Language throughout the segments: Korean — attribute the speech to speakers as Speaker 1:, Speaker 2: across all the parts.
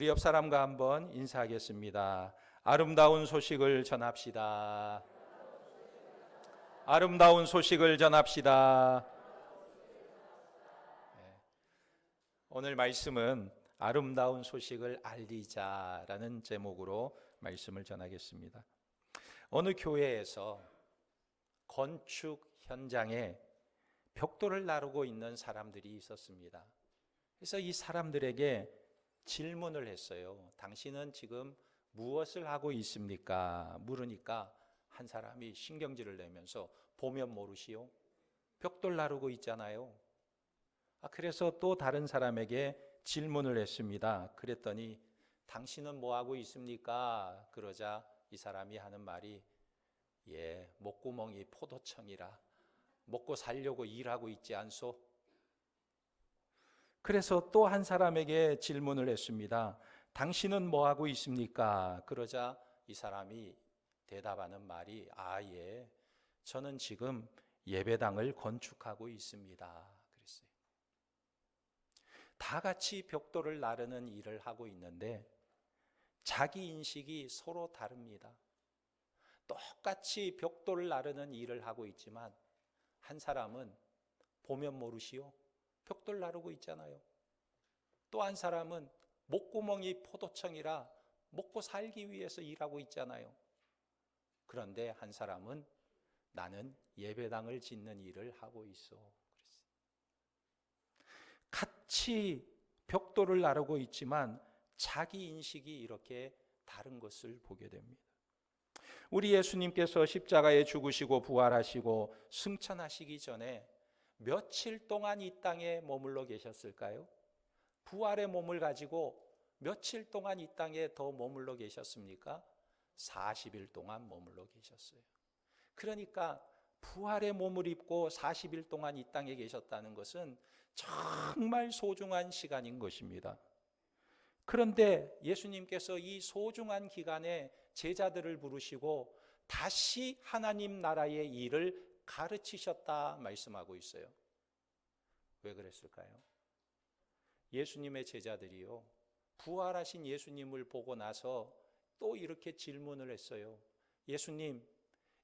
Speaker 1: 우리 옆 사람과 한번 인사하겠습니다. 아름다운 소식을 전합시다. 아름다운 소식을 전합시다. 오늘 말씀은 아름다운 소식을 알리자라는 제목으로 말씀을 전하겠습니다. 어느 교회에서 건축 현장에 벽돌을 나르고 있는 사람들이 있었습니다. 그래서 이 사람들에게 질문을 했어요. 당신은 지금 무엇을 하고 있습니까? 물으니까 한 사람이 신경질을 내면서 보면 모르시오? 벽돌 나르고 있잖아요. 그래서 또 다른 사람에게 질문을 했습니다. 그랬더니 당신은 뭐 하고 있습니까? 그러자 이 사람이 하는 말이 목구멍이 포도청이라 먹고 살려고 일하고 있지 않소? 그래서 또 한 사람에게 질문을 했습니다. 당신은 뭐 하고 있습니까? 그러자 이 사람이 대답하는 말이 저는 지금 예배당을 건축하고 있습니다. 그랬어요. 다 같이 벽돌을 나르는 일을 하고 있는데 자기 인식이 서로 다릅니다. 똑같이 벽돌을 나르는 일을 하고 있지만 한 사람은 보면 모르시오? 벽돌 나르고 있잖아요. 또 한 사람은 목구멍이 포도청이라 먹고 살기 위해서 일하고 있잖아요. 그런데 한 사람은 나는 예배당을 짓는 일을 하고 있어. 그랬어요. 같이 벽돌을 나르고 있지만 자기 인식이 이렇게 다른 것을 보게 됩니다. 우리 예수님께서 십자가에 죽으시고 부활하시고 승천하시기 전에 며칠 동안 이 땅에 머물러 계셨을까요? 부활의 몸을 가지고 며칠 동안 이 땅에 더 머물러 계셨습니까? 40일 동안 머물러 계셨어요. 그러니까 부활의 몸을 입고 40일 동안 이 땅에 계셨다는 것은 정말 소중한 시간인 것입니다. 그런데 예수님께서 이 소중한 기간에 제자들을 부르시고 다시 하나님 나라의 일을 가르치셨다 말씀하고 있어요. 왜 그랬을까요? 예수님의 제자들이요, 부활하신 예수님을 보고 나서 또 이렇게 질문을 했어요. 예수님,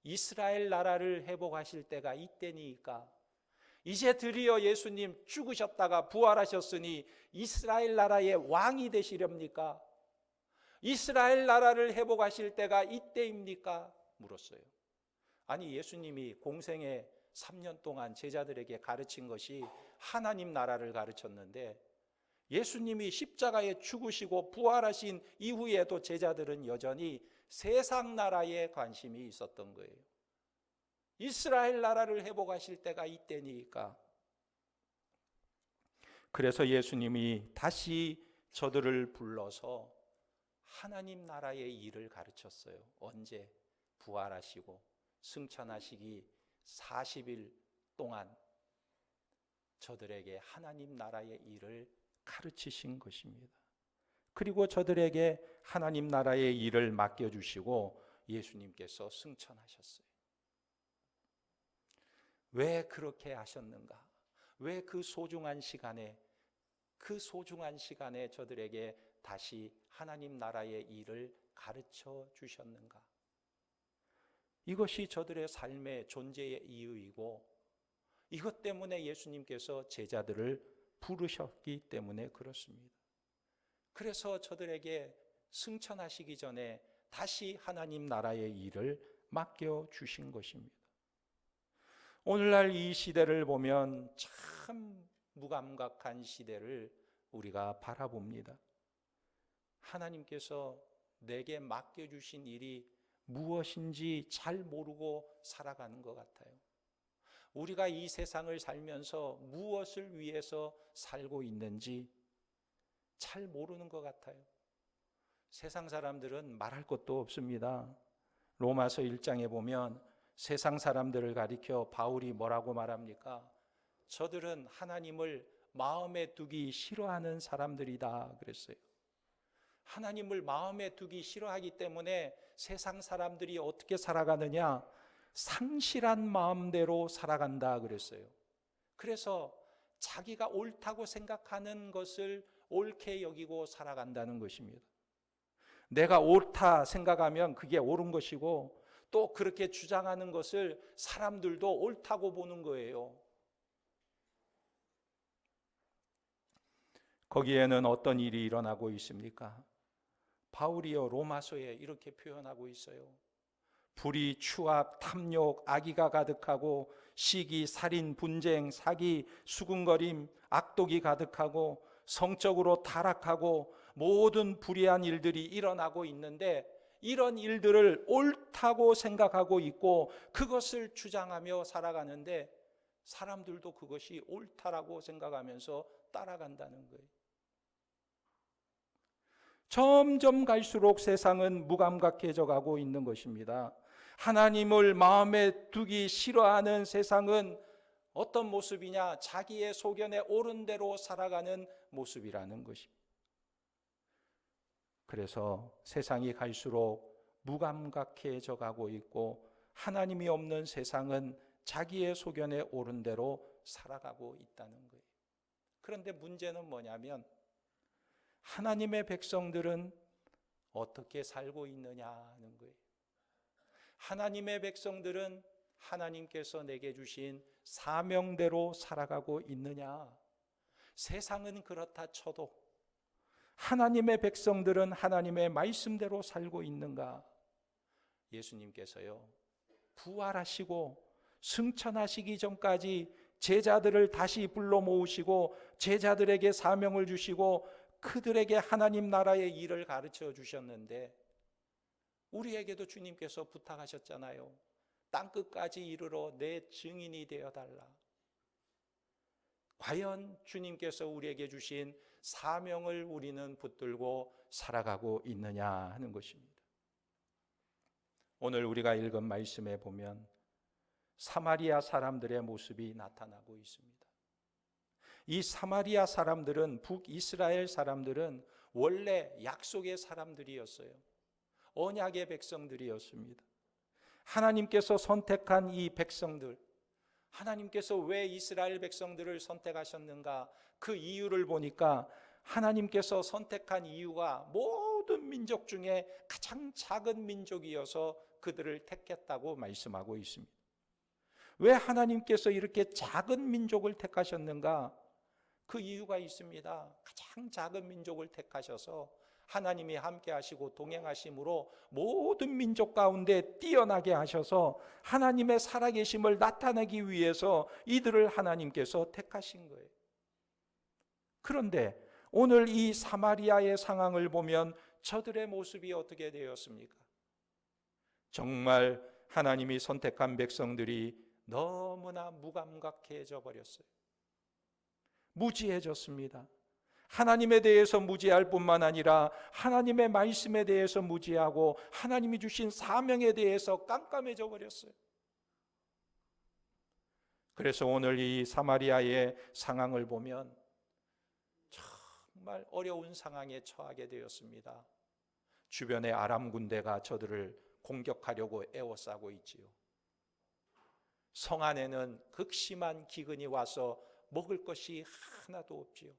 Speaker 1: 이스라엘 나라를 회복하실 때가 이때니까 이제 드디어 예수님 죽으셨다가 부활하셨으니 이스라엘 나라의 왕이 되시렵니까? 이스라엘 나라를 회복하실 때가 이때입니까? 물었어요. 아니, 예수님이 공생에 3년 동안 제자들에게 가르친 것이 하나님 나라를 가르쳤는데 예수님이 십자가에 죽으시고 부활하신 이후에도 제자들은 여전히 세상 나라에 관심이 있었던 거예요. 이스라엘 나라를 회복하실 때가 이때니까. 그래서 예수님이 다시 저들을 불러서 하나님 나라의 일을 가르쳤어요. 언제? 부활하시고 승천하시기 40일 동안 저들에게 하나님 나라의 일을 가르치신 것입니다. 그리고 저들에게 하나님 나라의 일을 맡겨주시고 예수님께서 승천하셨어요. 왜 그렇게 하셨는가? 왜 그 소중한 시간에 저들에게 다시 하나님 나라의 일을 가르쳐 주셨는가? 이것이 저들의 삶의 존재의 이유이고 이것 때문에 예수님께서 제자들을 부르셨기 때문에 그렇습니다. 그래서 저들에게 승천하시기 전에 다시 하나님 나라의 일을 맡겨주신 것입니다. 오늘날 이 시대를 보면 참 무감각한 시대를 우리가 바라봅니다. 하나님께서 내게 맡겨주신 일이 무엇인지 잘 모르고 살아가는 것 같아요. 우리가 이 세상을 살면서 무엇을 위해서 살고 있는지 잘 모르는 것 같아요. 세상 사람들은 말할 것도 없습니다. 로마서 1장에 보면 세상 사람들을 가리켜 바울이 뭐라고 말합니까? 저들은 하나님을 마음에 두기 싫어하는 사람들이다 그랬어요. 하나님을 마음에 두기 싫어하기 때문에 세상 사람들이 어떻게 살아가느냐? 상실한 마음대로 살아간다 그랬어요. 그래서 자기가 옳다고 생각하는 것을 옳게 여기고 살아간다는 것입니다. 내가 옳다 생각하면 그게 옳은 것이고 또 그렇게 주장하는 것을 사람들도 옳다고 보는 거예요. 거기에는 어떤 일이 일어나고 있습니까? 바울이요 로마서에 이렇게 표현하고 있어요. 불의, 추악, 탐욕, 악의가 가득하고 시기, 살인, 분쟁, 사기, 수군거림, 악독이 가득하고 성적으로 타락하고 모든 불의한 일들이 일어나고 있는데 이런 일들을 옳다고 생각하고 있고 그것을 주장하며 살아가는데 사람들도 그것이 옳다라고 생각하면서 따라간다는 거예요. 점점 갈수록 세상은 무감각해져 가고 있는 것입니다. 하나님을 마음에 두기 싫어하는 세상은 어떤 모습이냐? 자기의 소견에 옳은 대로 살아가는 모습이라는 것입니다. 그래서 세상이 갈수록 무감각해져 가고 있고 하나님이 없는 세상은 자기의 소견에 옳은 대로 살아가고 있다는 거예요. 그런데 문제는 뭐냐면 하나님의 백성들은 어떻게 살고 있느냐 하는 거예요. 하나님의 백성들은 하나님께서 내게 주신 사명대로 살아가고 있느냐? 세상은 그렇다 쳐도 하나님의 백성들은 하나님의 말씀대로 살고 있는가? 예수님께서요 부활하시고 승천하시기 전까지 제자들을 다시 불러 모으시고 제자들에게 사명을 주시고 그들에게 하나님 나라의 일을 가르쳐 주셨는데 우리에게도 주님께서 부탁하셨잖아요. 땅끝까지 이르러 내 증인이 되어달라. 과연 주님께서 우리에게 주신 사명을 우리는 붙들고 살아가고 있느냐 하는 것입니다. 오늘 우리가 읽은 말씀에 보면 사마리아 사람들의 모습이 나타나고 있습니다. 이 사마리아 사람들은 북이스라엘 사람들은 원래 약속의 사람들이었어요. 언약의 백성들이었습니다. 하나님께서 선택한 이 백성들, 하나님께서 왜 이스라엘 백성들을 선택하셨는가? 그 이유를 보니까 하나님께서 선택한 이유가 모든 민족 중에 가장 작은 민족이어서 그들을 택했다고 말씀하고 있습니다. 왜 하나님께서 이렇게 작은 민족을 택하셨는가? 그 이유가 있습니다. 가장 작은 민족을 택하셔서 하나님이 함께 하시고 동행하심으로 모든 민족 가운데 뛰어나게 하셔서 하나님의 살아계심을 나타내기 위해서 이들을 하나님께서 택하신 거예요. 그런데 오늘 이 사마리아의 상황을 보면 저들의 모습이 어떻게 되었습니까? 정말 하나님이 선택한 백성들이 너무나 무감각해져 버렸어요. 무지해졌습니다. 하나님에 대해서 무지할 뿐만 아니라 하나님의 말씀에 대해서 무지하고 하나님이 주신 사명에 대해서 깜깜해져 버렸어요. 그래서 오늘 이 사마리아의 상황을 보면 정말 어려운 상황에 처하게 되었습니다. 주변에 아람 군대가 저들을 공격하려고 에워싸고 있지요. 성 안에는 극심한 기근이 와서 먹을 것이 하나도 없지요.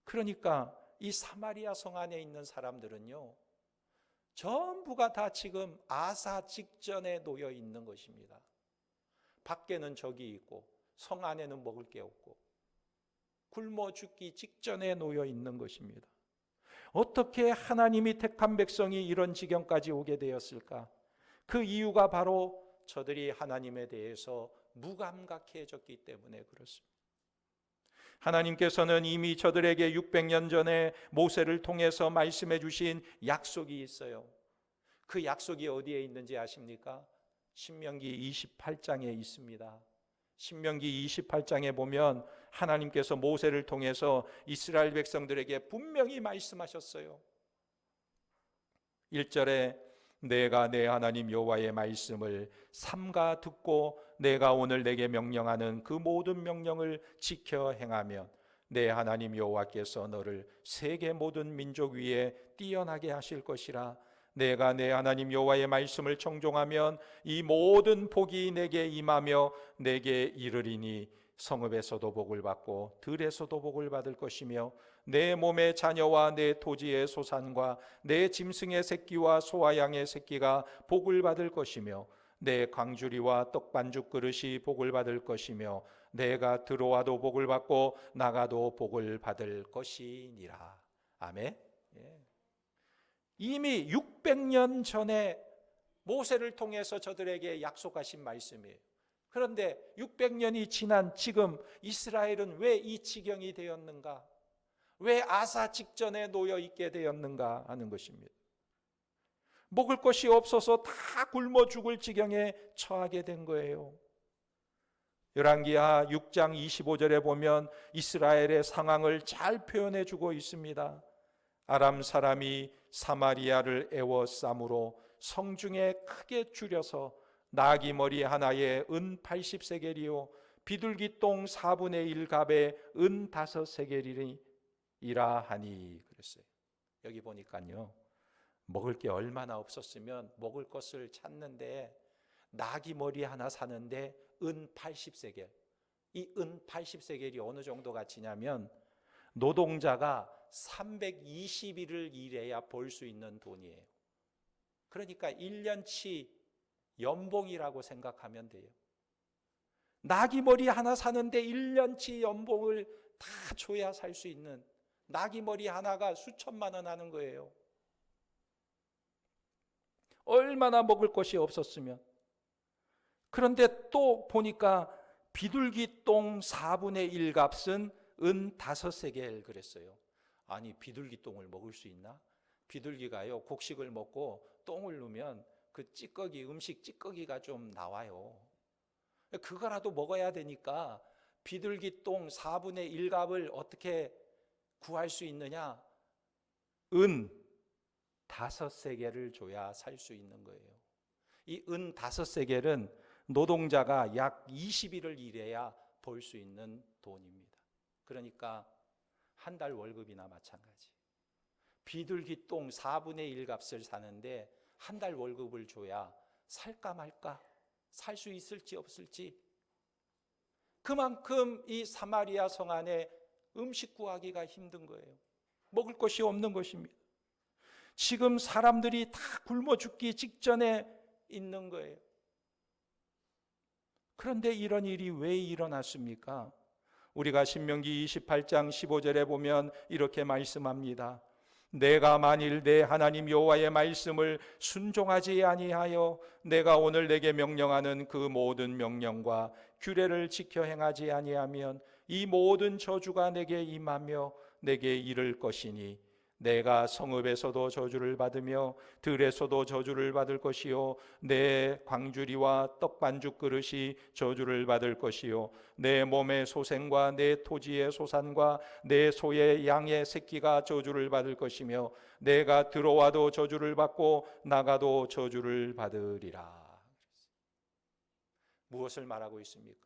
Speaker 1: 그러니까 이 사마리아 성 안에 있는 사람들은요 전부가 다 지금 아사 직전에 놓여 있는 것입니다. 밖에는 적이 있고 성 안에는 먹을 게 없고 굶어 죽기 직전에 놓여 있는 것입니다. 어떻게 하나님이 택한 백성이 이런 지경까지 오게 되었을까? 그 이유가 바로 저들이 하나님에 대해서 무감각해졌기 때문에 그렇습니다. 하나님께서는 이미 저들에게 600년 전에 모세를 통해서 말씀해 주신 약속이 있어요. 그 약속이 어디에 있는지 아십니까? 신명기 28장에 있습니다. 신명기 28장에 보면 하나님께서 모세를 통해서 이스라엘 백성들에게 분명히 말씀하셨어요. 1절에 내가 내 하나님 여호와의 말씀을 삼가 듣고 내가 오늘 내게 명령하는 그 모든 명령을 지켜 행하면 내 하나님 여호와께서 너를 세계 모든 민족 위에 뛰어나게 하실 것이라. 내가 내 하나님 여호와의 말씀을 청종하면 이 모든 복이 내게 임하며 내게 이르리니 성읍에서도 복을 받고 들에서도 복을 받을 것이며 내 몸의 자녀와 내 토지의 소산과 내 짐승의 새끼와 소와 양의 새끼가 복을 받을 것이며 내 광주리와 떡반죽 그릇이 복을 받을 것이며 내가 들어와도 복을 받고 나가도 복을 받을 것이니라. 아멘. 예. 이미 600년 전에 모세를 통해서 저들에게 약속하신 말씀이에요. 그런데 600년이 지난 지금 이스라엘은 왜 이 지경이 되었는가? 왜 아사 직전에 놓여 있게 되었는가 하는 것입니다. 먹을 것이 없어서 다 굶어 죽을 지경에 처하게 된 거예요. 열왕기하 6장 25절에 보면 이스라엘의 상황을 잘 표현해 주고 있습니다. 아람 사람이 사마리아를 애워싸므로 성중에 크게 줄여서 나귀 머리 하나에 은 80세겔이요 비둘기 똥 4분의 1갑에 은 5세겔이라 하니 그랬어요. 여기 보니까요, 먹을 게 얼마나 없었으면 먹을 것을 찾는데 나귀 머리 하나 사는데 은 80세겔. 이 은 80세겔이 어느 정도 가치냐면 노동자가 320일을 일해야 벌 수 있는 돈이에요. 그러니까 1년치 연봉이라고 생각하면 돼요. 나귀 머리 하나 사는데 1년치 연봉을 다 줘야 살 수 있는, 나귀 머리 하나가 수천만 원 하는 거예요. 얼마나 먹을 것이 없었으면. 그런데 또 보니까 비둘기 똥 4분의 1 값은 은 5세겔 그랬어요. 아니, 비둘기 똥을 먹을 수 있나? 비둘기가요, 곡식을 먹고 똥을 누면 그 찌꺼기, 음식 찌꺼기가 좀 나와요. 그거라도 먹어야 되니까 비둘기 똥 4분의 1 값을 어떻게 구할 수 있느냐? 은 5세겔을 줘야 살 수 있는 거예요. 이 은 5세겔은 노동자가 약 20일을 일해야 벌 수 있는 돈입니다. 그러니까 한 달 월급이나 마찬가지. 비둘기 똥 4분의 1 값을 사는데 한 달 월급을 줘야 살까 말까, 살 수 있을지 없을지. 그만큼 이 사마리아 성 안에 음식 구하기가 힘든 거예요. 먹을 것이 없는 것입니다. 지금 사람들이 다 굶어 죽기 직전에 있는 거예요. 그런데 이런 일이 왜 일어났습니까? 우리가 신명기 28장 15절에 보면 이렇게 말씀합니다. 내가 만일 내 하나님 여호와의 말씀을 순종하지 아니하여 내가 오늘 내게 명령하는 그 모든 명령과 규례를 지켜 행하지 아니하면 이 모든 저주가 내게 임하며 내게 이를 것이니 내가 성읍에서도 저주를 받으며 들에서도 저주를 받을 것이요 내 광주리와 떡반죽 그릇이 저주를 받을 것이요 내 몸의 소생과 내 토지의 소산과 내 소의 양의 새끼가 저주를 받을 것이며 내가 들어와도 저주를 받고 나가도 저주를 받으리라. 무엇을 말하고 있습니까?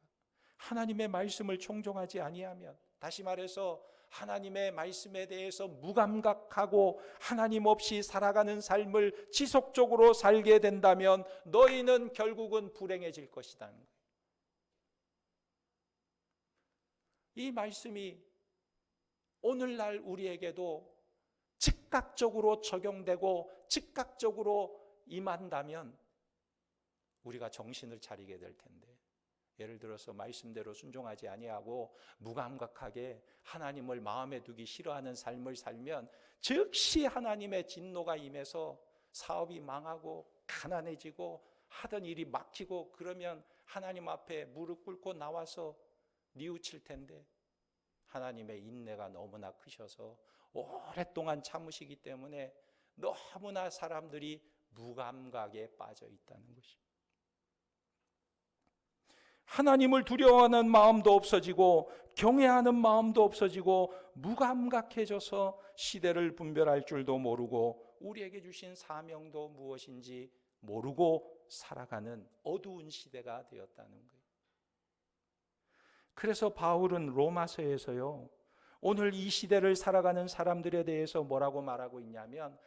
Speaker 1: 하나님의 말씀을 청종하지 아니하면, 다시 말해서 하나님의 말씀에 대해서 무감각하고 하나님 없이 살아가는 삶을 지속적으로 살게 된다면 너희는 결국은 불행해질 것이다. 이 말씀이 오늘날 우리에게도 즉각적으로 적용되고 즉각적으로 임한다면 우리가 정신을 차리게 될 텐데, 예를 들어서 말씀대로 순종하지 아니하고 무감각하게 하나님을 마음에 두기 싫어하는 삶을 살면 즉시 하나님의 진노가 임해서 사업이 망하고 가난해지고 하던 일이 막히고, 그러면 하나님 앞에 무릎 꿇고 나와서 뉘우칠 텐데 하나님의 인내가 너무나 크셔서 오랫동안 참으시기 때문에 너무나 사람들이 무감각에 빠져 있다는 것입니다. 하나님을 두려워하는 마음도 없어지고 경외하는 마음도 없어지고 무감각해져서 시대를 분별할 줄도 모르고 우리에게 주신 사명도 무엇인지 모르고 살아가는 어두운 시대가 되었다는 거예요. 그래서 바울은 로마서에서요, 오늘 이 시대를 살아가는 사람들에 대해서 뭐라고 말하고 있냐면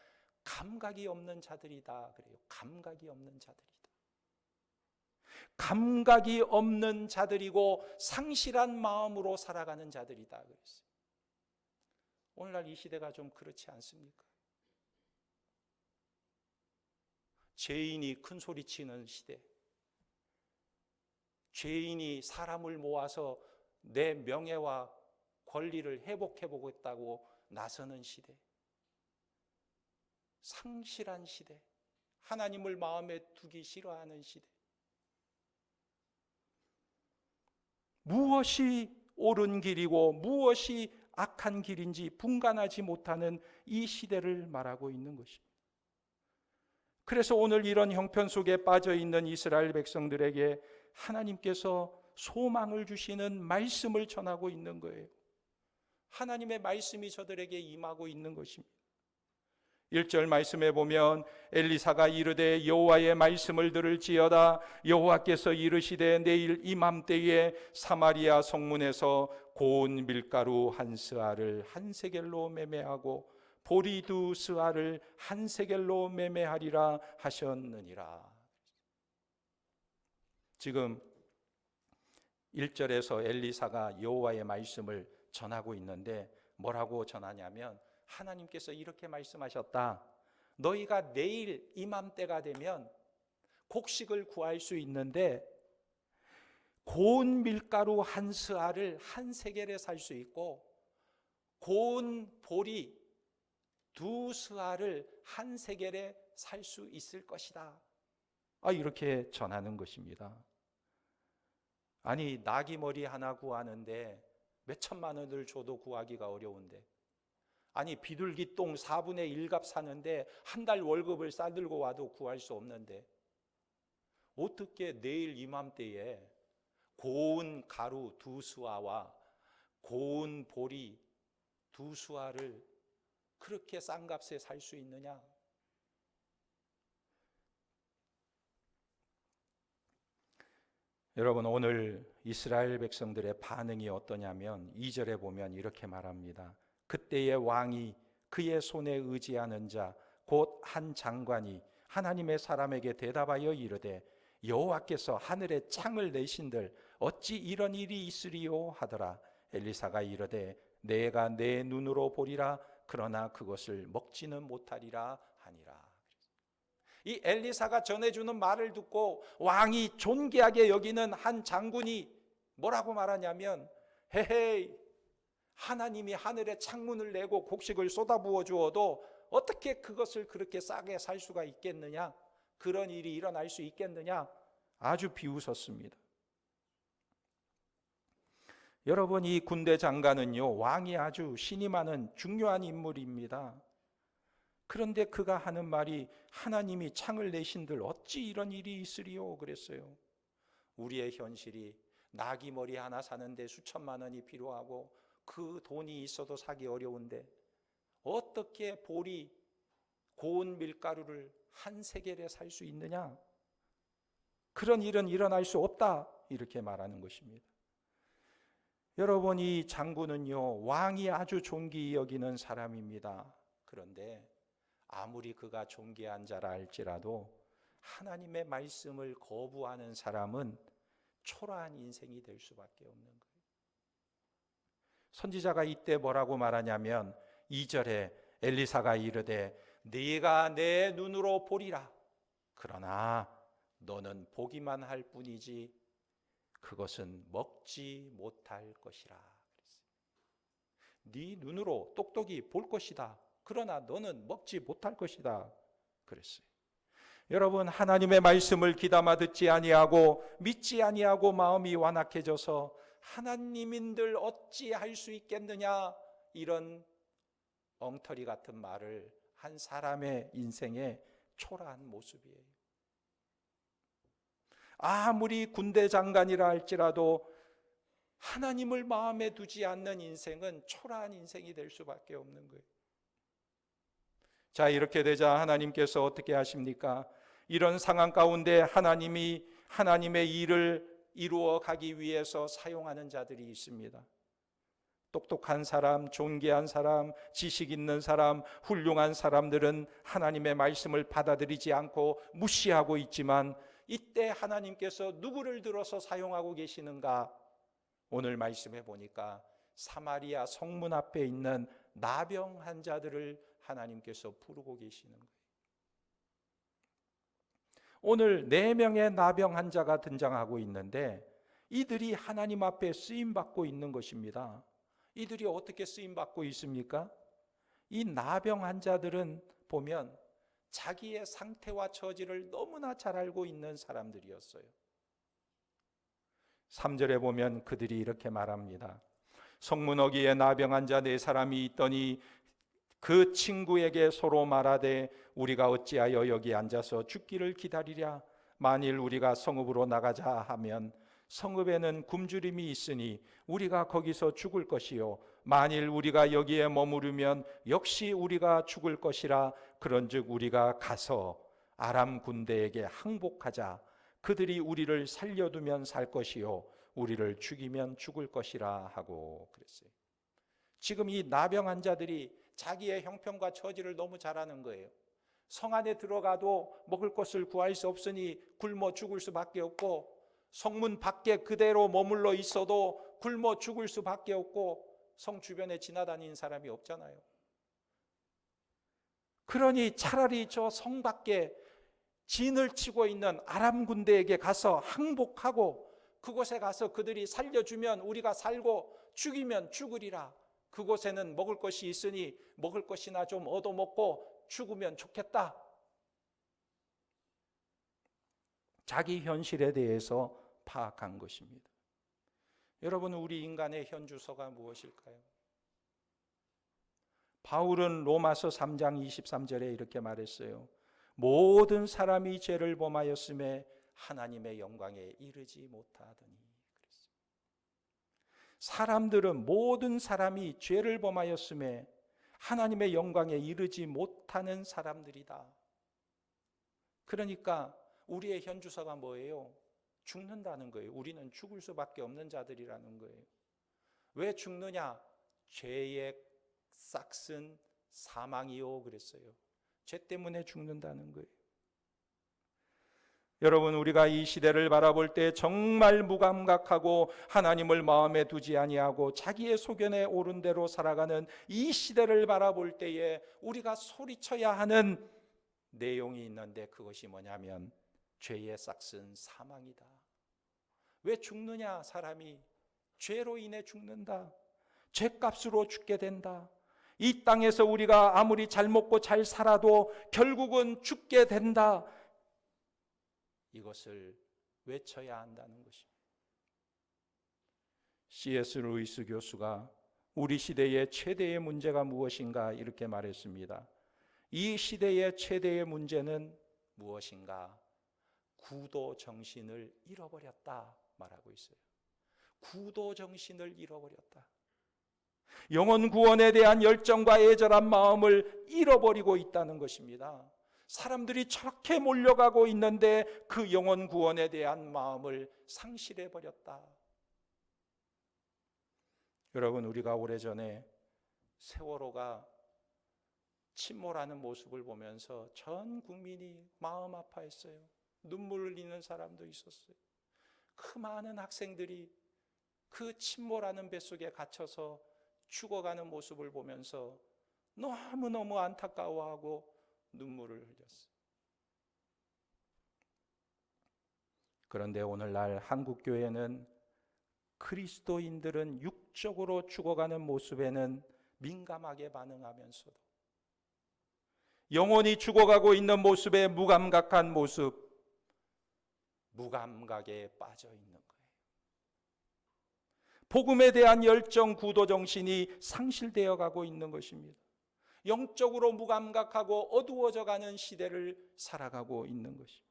Speaker 1: 감각이 없는 자들이다 그래요. 감각이 없는 자들이다. 감각이 없는 자들이고 상실한 마음으로 살아가는 자들이다 그랬어요. 오늘날 이 시대가 좀 그렇지 않습니까? 죄인이 큰 소리 치는 시대, 죄인이 사람을 모아서 내 명예와 권리를 회복해보겠다고 나서는 시대, 상실한 시대, 하나님을 마음에 두기 싫어하는 시대, 무엇이 옳은 길이고 무엇이 악한 길인지 분간하지 못하는 이 시대를 말하고 있는 것입니다. 그래서 오늘 이런 형편 속에 빠져 있는 이스라엘 백성들에게 하나님께서 소망을 주시는 말씀을 전하고 있는 거예요. 하나님의 말씀이 저들에게 임하고 있는 것입니다. 1절 말씀에 보면 엘리사가 이르되 여호와의 말씀을 들을지어다 여호와께서 이르시되 내일 이맘때에 사마리아 성문에서 고운 밀가루 한 스아를 한 세겔로 매매하고 보리 두 스아를 한 세겔로 매매하리라 하셨느니라. 지금 1절에서 엘리사가 여호와의 말씀을 전하고 있는데 뭐라고 전하냐면 하나님께서 이렇게 말씀하셨다. 너희가 내일 이맘때가 되면 곡식을 구할 수 있는데 고운 밀가루 한 스아를 한 세겔에 살 수 있고 고운 보리 두 스아를 한 세겔에 살 수 있을 것이다. 이렇게 전하는 것입니다. 아니 나귀 머리 하나 구하는데 몇 천만 원을 줘도 구하기가 어려운데, 아니 비둘기 똥 4분의 1값 사는데 한 달 월급을 싸들고 와도 구할 수 없는데 어떻게 내일 이맘때에 고운 가루 두 수아와 고운 보리 두 수아를 그렇게 싼 값에 살 수 있느냐? 여러분, 오늘 이스라엘 백성들의 반응이 어떠냐면 2절에 보면 이렇게 말합니다. 그때의 왕이 그의 손에 의지하는 자 곧 한 장관이 하나님의 사람에게 대답하여 이르되 여호와께서 하늘에 창을 내신들 어찌 이런 일이 있으리요 하더라. 엘리사가 이르되 내가 내 눈으로 보리라 그러나 그것을 먹지는 못하리라 하니라. 이 엘리사가 전해주는 말을 듣고 왕이 존귀하게 여기는 한 장군이 뭐라고 말하냐면 헤헤이, 하나님이 하늘에 창문을 내고 곡식을 쏟아부어 주어도 어떻게 그것을 그렇게 싸게 살 수가 있겠느냐? 그런 일이 일어날 수 있겠느냐? 아주 비웃었습니다. 여러분, 이 군대 장관은요, 왕이 아주 신임하는 중요한 인물입니다. 그런데 그가 하는 말이 하나님이 창을 내신들 어찌 이런 일이 있으리요 그랬어요. 우리의 현실이 나귀 머리 하나 사는데 수천만 원이 필요하고 그 돈이 있어도 사기 어려운데 어떻게 보리 고운 밀가루를 한 세겔에 살 수 있느냐? 그런 일은 일어날 수 없다 이렇게 말하는 것입니다. 여러분, 이 장군은요 왕이 아주 존귀히 여기는 사람입니다. 그런데 아무리 그가 존귀한 자라 할지라도 하나님의 말씀을 거부하는 사람은 초라한 인생이 될 수밖에 없는 거예요. 선지자가 이때 뭐라고 말하냐면 2절에 엘리사가 이르되 네가 내 눈으로 보리라 그러나 너는 보기만 할 뿐이지 그것은 먹지 못할 것이라. 네 눈으로 똑똑히 볼 것이다. 그러나 너는 먹지 못할 것이다 그랬어요. 여러분, 하나님의 말씀을 귀담아 듣지 아니하고 믿지 아니하고 마음이 완악해져서 하나님인들 어찌 할 수 있겠느냐 이런 엉터리 같은 말을 한 사람의 인생의 초라한 모습이에요. 아무리 군대 장관이라 할지라도 하나님을 마음에 두지 않는 인생은 초라한 인생이 될 수밖에 없는 거예요. 자, 이렇게 되자 하나님께서 어떻게 하십니까? 이런 상황 가운데 하나님이 하나님의 일을 이루어 가기 위해서 사용하는 자들이 있습니다. 똑똑한 사람, 존귀한 사람, 지식 있는 사람, 훌륭한 사람들은 하나님의 말씀을 받아들이지 않고 무시하고 있지만 이때 하나님께서 누구를 들어서 사용하고 계시는가? 오늘 말씀해 보니까 사마리아 성문 앞에 있는 나병 환자들을 하나님께서 부르고 계시는 거예요. 오늘 4명의 나병 환자가 등장하고 있는데 이들이 하나님 앞에 쓰임받고 있는 것입니다. 이들이 어떻게 쓰임받고 있습니까? 이 나병 환자들은 보면 자기의 상태와 처지를 너무나 잘 알고 있는 사람들이었어요. 3절에 보면 그들이 이렇게 말합니다. 성문 어귀에 나병 환자 4사람이 있더니 그 친구에게 서로 말하되 우리가 어찌하여 여기 앉아서 죽기를 기다리랴? 만일 우리가 성읍으로 나가자 하면 성읍에는 굶주림이 있으니 우리가 거기서 죽을 것이요 만일 우리가 여기에 머무르면 역시 우리가 죽을 것이라. 그런즉 우리가 가서 아람 군대에게 항복하자. 그들이 우리를 살려두면 살 것이요 우리를 죽이면 죽을 것이라 하고 그랬어요. 지금 이 나병 환자들이 자기의 형편과 처지를 너무 잘 아는 거예요. 성 안에 들어가도 먹을 것을 구할 수 없으니 굶어 죽을 수밖에 없고, 성문 밖에 그대로 머물러 있어도 굶어 죽을 수밖에 없고, 성 주변에 지나다니는 사람이 없잖아요. 그러니 차라리 저 성 밖에 진을 치고 있는 아람 군대에게 가서 항복하고 그곳에 가서 그들이 살려주면 우리가 살고 죽이면 죽으리라. 그곳에는 먹을 것이 있으니 먹을 것이나 좀 얻어먹고 죽으면 좋겠다. 자기 현실에 대해서 파악한 것입니다. 여러분, 우리 인간의 현주소가 무엇일까요? 바울은 로마서 3장 23절에 이렇게 말했어요. 모든 사람이 죄를 범하였음에 하나님의 영광에 이르지 못하더니. 사람들은 모든 사람이 죄를 범하였음에 하나님의 영광에 이르지 못하는 사람들이다. 그러니까 우리의 현주소가 뭐예요? 죽는다는 거예요. 우리는 죽을 수밖에 없는 자들이라는 거예요. 왜 죽느냐? 죄의 싹슨 사망이요 그랬어요. 죄 때문에 죽는다는 거예요. 여러분, 우리가 이 시대를 바라볼 때 정말 무감각하고 하나님을 마음에 두지 아니하고 자기의 소견에 옳은 대로 살아가는 이 시대를 바라볼 때에 우리가 소리쳐야 하는 내용이 있는데, 그것이 뭐냐면 죄의 싹슨 사망이다. 왜 죽느냐? 사람이 죄로 인해 죽는다. 죄값으로 죽게 된다. 이 땅에서 우리가 아무리 잘 먹고 잘 살아도 결국은 죽게 된다. 이것을 외쳐야 한다는 것입니다. C.S. 루이스 교수가 우리 시대의 최대의 문제가 무엇인가 이렇게 말했습니다. 이 시대의 최대의 문제는 무엇인가? 구도 정신을 잃어버렸다 말하고 있어요. 구도 정신을 잃어버렸다. 영혼 구원에 대한 열정과 애절한 마음을 잃어버리고 있다는 것입니다. 사람들이 저렇게 몰려가고 있는데 그 영혼 구원에 대한 마음을 상실해버렸다. 여러분, 우리가 오래전에 세월호가 침몰하는 모습을 보면서 전 국민이 마음 아파했어요. 눈물을 흘리는 사람도 있었어요. 그 많은 학생들이 그 침몰하는 뱃속에 갇혀서 죽어가는 모습을 보면서 너무너무 안타까워하고 눈물을 흘렸어요. 그런데 오늘날 한국교회는 그리스도인들은 육적으로 죽어가는 모습에는 민감하게 반응하면서도 영혼이 죽어가고 있는 모습에 무감각한 모습, 무감각에 빠져 있는 거예요. 복음에 대한 열정, 구도 정신이 상실되어 가고 있는 것입니다. 영적으로 무감각하고 어두워져 가는 시대를 살아가고 있는 것입니다.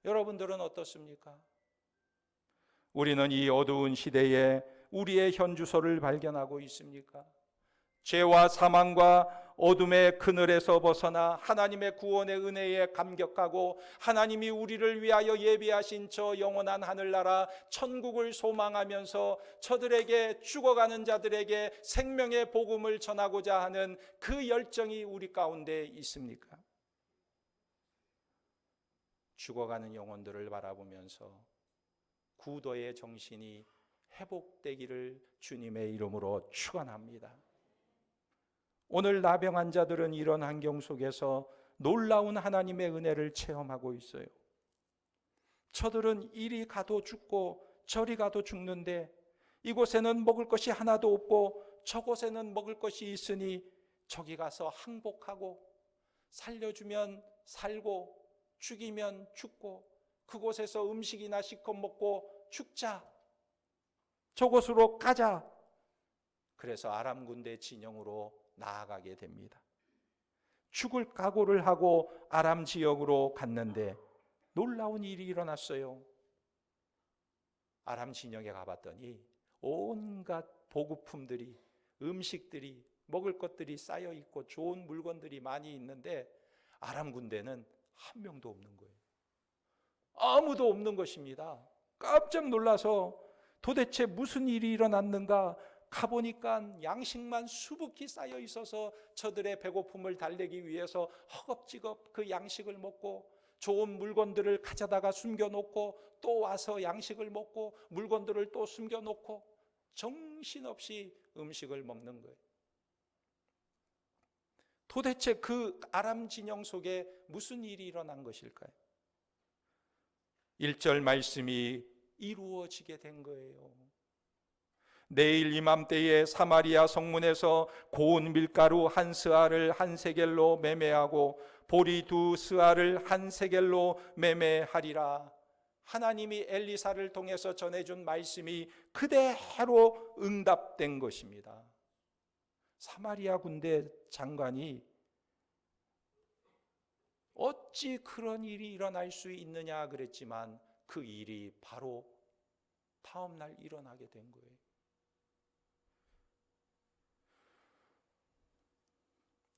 Speaker 1: 여러분들은 어떻습니까? 우리는 이 어두운 시대에 우리의 현주소를 발견하고 있습니까? 죄와 사망과 어둠의 그늘에서 벗어나 하나님의 구원의 은혜에 감격하고 하나님이 우리를 위하여 예비하신 저 영원한 하늘나라 천국을 소망하면서 저들에게, 죽어가는 자들에게 생명의 복음을 전하고자 하는 그 열정이 우리 가운데 있습니까? 죽어가는 영혼들을 바라보면서 구도의 정신이 회복되기를 주님의 이름으로 축원합니다. 오늘 나병 환자들은 이런 환경 속에서 놀라운 하나님의 은혜를 체험하고 있어요. 저들은 이리 가도 죽고 저리 가도 죽는데 이곳에는 먹을 것이 하나도 없고 저곳에는 먹을 것이 있으니 저기 가서 항복하고 살려주면 살고 죽이면 죽고 그곳에서 음식이나 실컷 먹고 죽자. 저곳으로 가자. 그래서 아람 군대 진영으로 나아가게 됩니다. 죽을 각오를 하고 아람 지역으로 갔는데 놀라운 일이 일어났어요. 아람 진영에 가봤더니 온갖 보급품들이, 음식들이, 먹을 것들이 쌓여 있고 좋은 물건들이 많이 있는데 아람 군대는 한 명도 없는 거예요. 아무도 없는 것입니다. 깜짝 놀라서 도대체 무슨 일이 일어났는가 가보니까 양식만 수북히 쌓여 있어서 저들의 배고픔을 달래기 위해서 허겁지겁 그 양식을 먹고 좋은 물건들을 가져다가 숨겨놓고 또 와서 양식을 먹고 물건들을 또 숨겨놓고 정신없이 음식을 먹는 거예요. 도대체 그 아람 진영 속에 무슨 일이 일어난 것일까요? 1절 말씀이 이루어지게 된 거예요. 내일 이맘때에 사마리아 성문에서 고운 밀가루 한 스아를 한 세겔로 매매하고 보리 두 스아를 한 세겔로 매매하리라. 하나님이 엘리사를 통해서 전해준 말씀이 그대로 응답된 것입니다. 사마리아 군대 장관이 어찌 그런 일이 일어날 수 있느냐 그랬지만 그 일이 바로 다음 날 일어나게 된 거예요.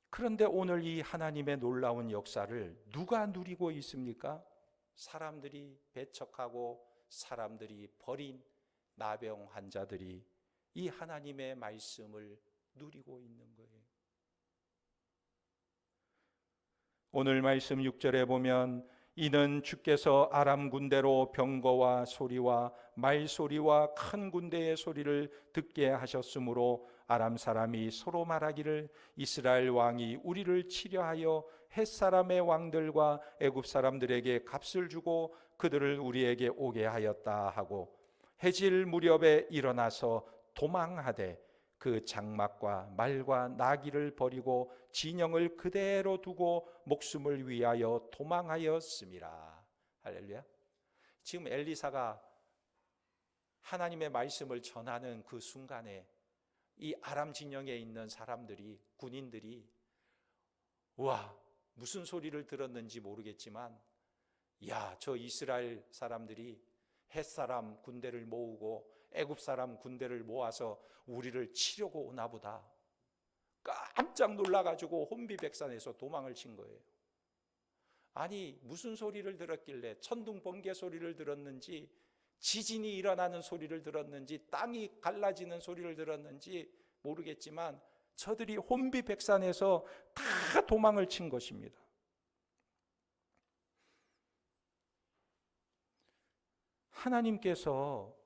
Speaker 1: 그런데 오늘 이 하나님의 놀라운 역사를 누가 누리고 있습니까? 사람들이 배척하고 사람들이 버린 나병 환자들이 이 하나님의 말씀을 누리고 있는 거예요. 오늘 말씀 6절에 보면 이는 주께서 아람 군대로 병거와 소리와 말소리와 큰 군대의 소리를 듣게 하셨으므로 아람 사람이 서로 말하기를 이스라엘 왕이 우리를 치려하여 헷사람의 왕들과 애굽 사람들에게 값을 주고 그들을 우리에게 오게 하였다 하고 해질 무렵에 일어나서 도망하되 그 장막과 말과 나귀를 버리고 진영을 그대로 두고 목숨을 위하여 도망하였음이라. 할렐루야. 지금 엘리사가 하나님의 말씀을 전하는 그 순간에 이 아람 진영에 있는 사람들이, 군인들이 와, 무슨 소리를 들었는지 모르겠지만 야, 저 이스라엘 사람들이 헷사람 군대를 모으고 애굽 사람 군대를 모아서 우리를 치려고 오나 보다. 깜짝 놀라가지고 혼비백산에서 도망을 친 거예요. 아니 무슨 소리를 들었길래 천둥 번개 소리를 들었는지 지진이 일어나는 소리를 들었는지 땅이 갈라지는 소리를 들었는지 모르겠지만 저들이 혼비백산에서 다 도망을 친 것입니다. 하나님께서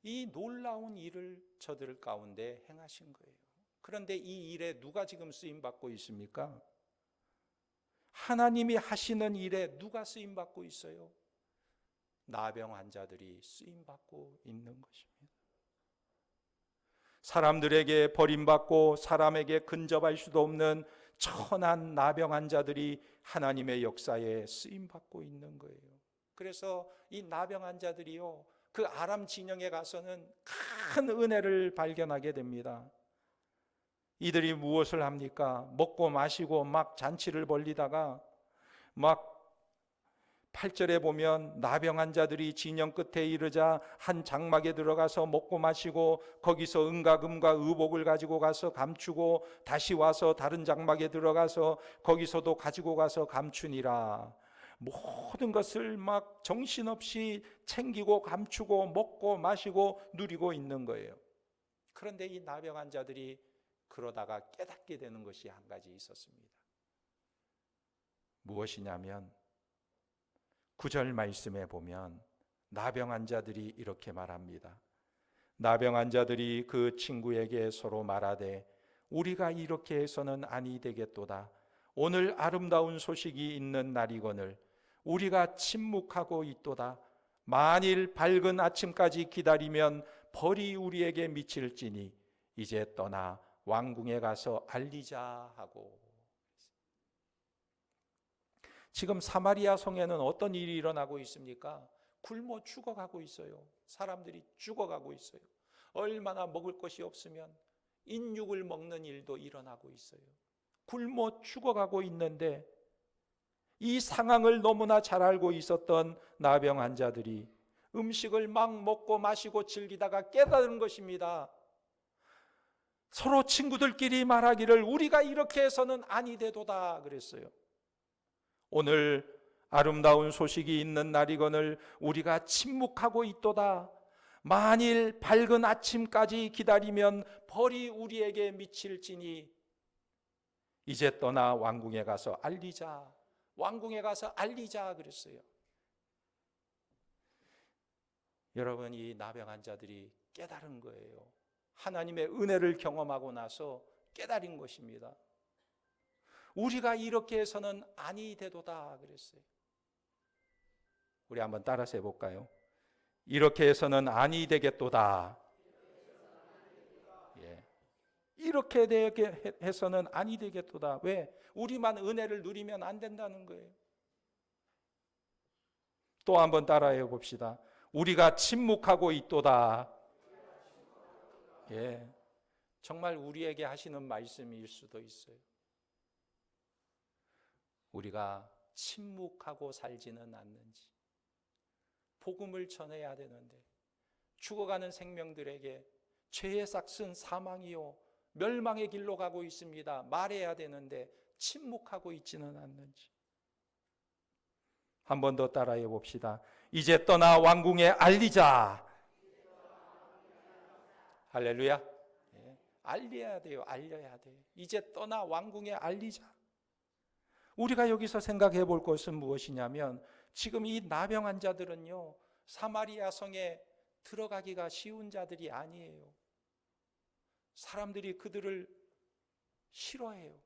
Speaker 1: 이 놀라운 일을 저들 가운데 행하신 거예요. 그런데 이 일에 누가 지금 쓰임받고 있습니까? 하나님이 하시는 일에 누가 쓰임받고 있어요? 나병 환자들이 쓰임받고 있는 것입니다. 사람들에게 버림받고 사람에게 근접할 수도 없는 천한 나병 환자들이 하나님의 역사에 쓰임받고 있는 거예요. 그래서 이 나병 환자들이요, 그 아람 진영에 가서는 큰 은혜를 발견하게 됩니다. 이들이 무엇을 합니까? 먹고 마시고 막 잔치를 벌리다가 막 8절에 보면 나병 환자들이 진영 끝에 이르자 한 장막에 들어가서 먹고 마시고 거기서 은과금과 의복을 가지고 가서 감추고 다시 와서 다른 장막에 들어가서 거기서도 가지고 가서 감추니라. 모든 것을 막 정신없이 챙기고 감추고 먹고 마시고 누리고 있는 거예요. 그런데 이 나병 환자들이 그러다가 깨닫게 되는 것이 한 가지 있었습니다. 무엇이냐면 9절 말씀에 보면 나병 환자들이 이렇게 말합니다. 나병 환자들이 그 친구에게 서로 말하되 우리가 이렇게 해서는 아니 되겠도다. 오늘 아름다운 소식이 있는 날이거늘 우리가 침묵하고 있도다. 만일 밝은 아침까지 기다리면 벌이 우리에게 미칠지니 이제 떠나 왕궁에 가서 알리자 하고. 지금 사마리아 성에는 어떤 일이 일어나고 있습니까? 굶어 죽어가고 있어요. 사람들이 죽어가고 있어요. 얼마나 먹을 것이 없으면 인육을 먹는 일도 일어나고 있어요. 굶어 죽어가고 있는데 이 상황을 너무나 잘 알고 있었던 나병 환자들이 음식을 막 먹고 마시고 즐기다가 깨달은 것입니다. 서로 친구들끼리 말하기를 우리가 이렇게 해서는 아니 되도다 그랬어요. 오늘 아름다운 소식이 있는 날이거늘 우리가 침묵하고 있도다. 만일 밝은 아침까지 기다리면 벌이 우리에게 미칠지니 이제 떠나 왕궁에 가서 알리자. 왕궁에 가서 알리자 그랬어요. 여러분, 이 나병 환자들이 깨달은 거예요. 하나님의 은혜를 경험하고 나서 깨달은 것입니다. 우리가 이렇게 해서는 아니 되도다 그랬어요. 우리 한번 따라서 해볼까요? 이렇게 해서는 아니 되겠도다. 예. 이렇게 되게 해서는 아니 되겠도다. 왜? 우리만 은혜를 누리면 안 된다는 거예요. 또 한번 따라해 봅시다. 우리가 침묵하고 있도다. 예. 정말 우리에게 하시는 말씀일 수도 있어요. 우리가 침묵하고 살지는 않는지. 복음을 전해야 되는데 죽어가는 생명들에게 죄의 삭은 사망이요 멸망의 길로 가고 있습니다. 말해야 되는데 침묵하고 있지는 않는지. 한 번 더 따라해 봅시다. 이제 떠나 왕궁에 알리자. 할렐루야. 네. 알려야 돼요. 알려야 돼요. 이제 떠나 왕궁에 알리자. 우리가 여기서 생각해 볼 것은 무엇이냐면 지금 이 나병 환자들은요 사마리아 성에 들어가기가 쉬운 자들이 아니에요. 사람들이 그들을 싫어해요.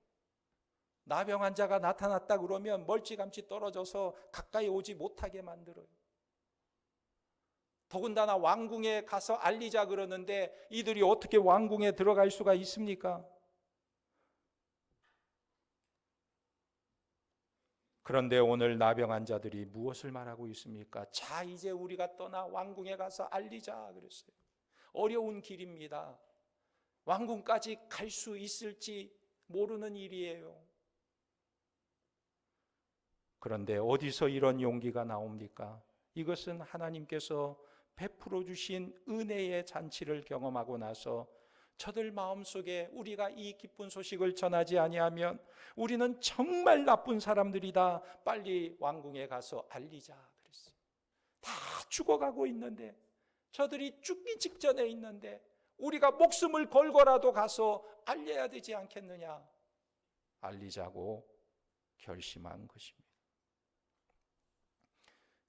Speaker 1: 나병 환자가 나타났다 그러면 멀찌감치 떨어져서 가까이 오지 못하게 만들어요. 더군다나 왕궁에 가서 알리자 그러는데 이들이 어떻게 왕궁에 들어갈 수가 있습니까? 그런데 오늘 나병 환자들이 무엇을 말하고 있습니까? 자, 이제 우리가 떠나 왕궁에 가서 알리자 그랬어요. 어려운 길입니다. 왕궁까지 갈 수 있을지 모르는 일이에요. 그런데 어디서 이런 용기가 나옵니까? 이것은 하나님께서 베풀어 주신 은혜의 잔치를 경험하고 나서 저들 마음속에 우리가 이 기쁜 소식을 전하지 아니하면 우리는 정말 나쁜 사람들이다. 빨리 왕궁에 가서 알리자 그랬어요. 다 죽어가고 있는데 저들이 죽기 직전에 있는데 우리가 목숨을 걸고라도 가서 알려야 되지 않겠느냐. 알리자고 결심한 것입니다.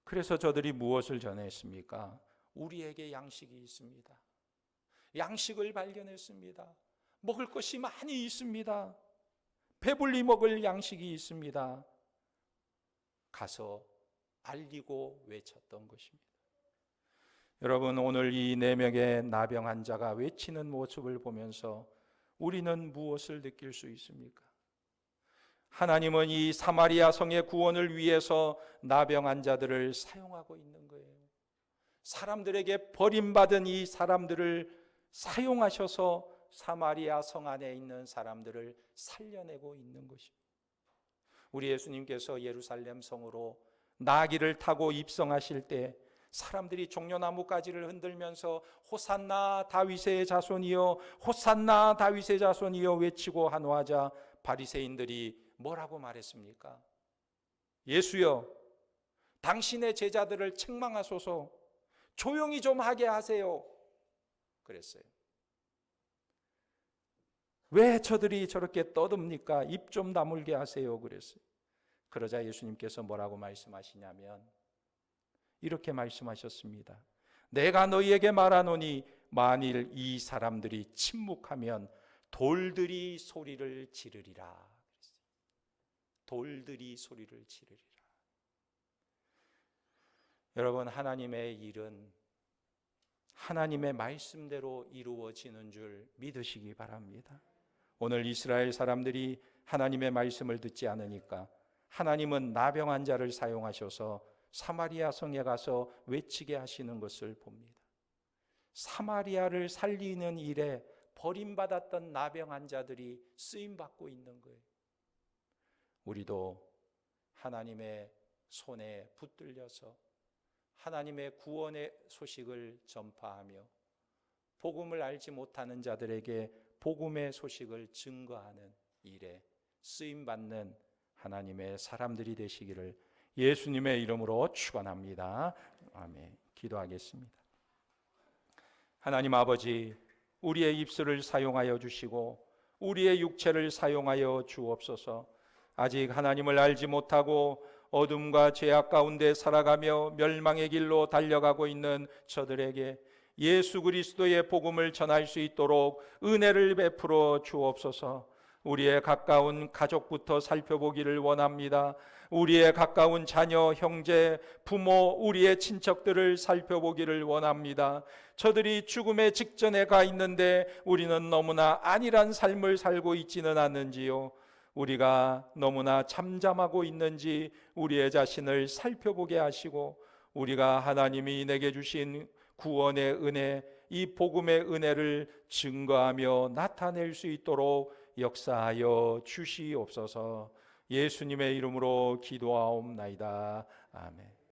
Speaker 1: 그래서 저들이 무엇을 전했습니까? 우리에게 양식이 있습니다. 양식을 발견했습니다. 먹을 것이 많이 있습니다. 배불리 먹을 양식이 있습니다. 가서 알리고 외쳤던 것입니다. 여러분, 오늘 이 4명의 나병 환자가 외치는 모습을 보면서 우리는 무엇을 느낄 수 있습니까? 하나님은 이 사마리아 성의 구원을 위해서 나병 환자들을 사용하고 있는 거예요. 사람들에게 버림받은 이 사람들을 사용하셔서 사마리아 성 안에 있는 사람들을 살려내고 있는 것입니다. 우리 예수님께서 예루살렘 성으로 나귀를 타고 입성하실 때 사람들이 종려나무 가지를 흔들면서 호산나 다윗의 자손이여 호산나 다윗의 자손이여 외치고 한호하자 바리새인들이 뭐라고 말했습니까? 예수여, 당신의 제자들을 책망하소서, 조용히 좀 하게 하세요 그랬어요. 왜 저들이 저렇게 떠듭니까? 입 좀 다물게 하세요 그랬어요. 그러자 예수님께서 뭐라고 말씀하시냐면 이렇게 말씀하셨습니다. 내가 너희에게 말하노니 만일 이 사람들이 침묵하면 돌들이 소리를 지르리라. 돌들이 소리를 지르리라. 여러분, 하나님의 일은 하나님의 말씀대로 이루어지는 줄 믿으시기 바랍니다. 오늘 이스라엘 사람들이 하나님의 말씀을 듣지 않으니까 하나님은 나병 자를 사용하셔서 사마리아 성에 가서 외치게 하시는 것을 봅니다. 사마리아를 살리는 일에 버림받았던 나병 자들이 쓰임받고 있는 거예요. 우리도 하나님의 손에 붙들려서 하나님의 구원의 소식을 전파하며 복음을 알지 못하는 자들에게 복음의 소식을 증거하는 일에 쓰임받는 하나님의 사람들이 되시기를 예수님의 이름으로 축원합니다. 아멘. 기도하겠습니다. 하나님 아버지, 우리의 입술을 사용하여 주시고 우리의 육체를 사용하여 주옵소서. 아직 하나님을 알지 못하고 어둠과 죄악 가운데 살아가며 멸망의 길로 달려가고 있는 저들에게 예수 그리스도의 복음을 전할 수 있도록 은혜를 베풀어 주옵소서. 우리의 가까운 가족부터 살펴보기를 원합니다. 우리의 가까운 자녀, 형제, 부모, 우리의 친척들을 살펴보기를 원합니다. 저들이 죽음의 직전에 가 있는데 우리는 너무나 안일한 삶을 살고 있지는 않는지요? 우리가 너무나 잠잠하고 있는지 우리의 자신을 살펴보게 하시고 우리가 하나님이 내게 주신 구원의 은혜, 이 복음의 은혜를 증거하며 나타낼 수 있도록 역사하여 주시옵소서. 예수님의 이름으로 기도하옵나이다. 아멘.